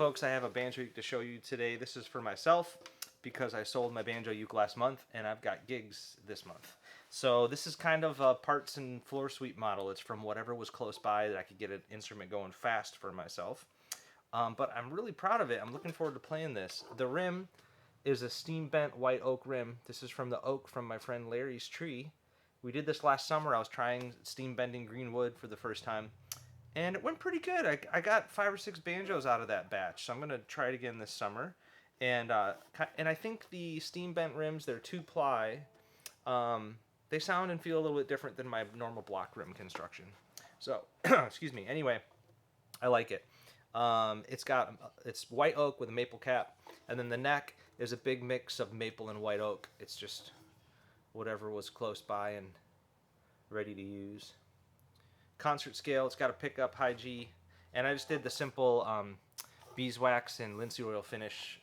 folks, I have a banjo uke to show you today. This is for myself because I sold my banjo uke last month and I've got gigs this month. So this is kind of a parts and floor sweep model. It's from whatever was close by that I could get an instrument going fast for myself. But I'm really proud of it. I'm looking forward to playing this. The rim is a steam bent white oak rim. This is from the oak from my friend Larry's tree. We did this last summer. I was trying steam bending green wood for the first time. And it went pretty good. I got 5 or 6 banjos out of that batch, so I'm gonna try it again this summer. And I think the steam bent rims, they're 2-ply. They sound and feel a little bit different than my normal block rim construction. So, excuse me. Anyway, I like it. It's white oak with a maple cap, and then the neck is a big mix of maple and white oak. It's just whatever was close by and ready to use. Concert scale, it's got a pickup, high G, and I just did the simple beeswax and linseed oil finish,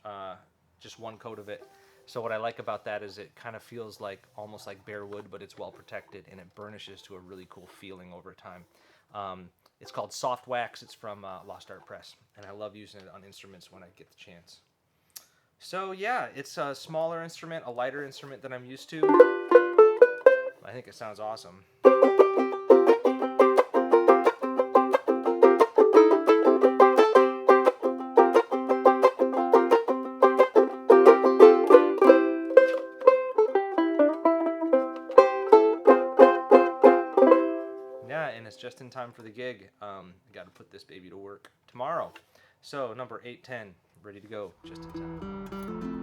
just one coat of it. So what I like about that is it kind of feels like almost like bare wood, but it's well protected and it burnishes to a really cool feeling over time. It's called Soft Wax. It's from Lost Art Press, and I love using it on instruments when I get the chance. So yeah, it's a smaller instrument, a lighter instrument than I'm used to. I think it sounds awesome. Yeah, and it's just in time for the gig. Got to put this baby to work tomorrow. So number 810, ready to go, just in time.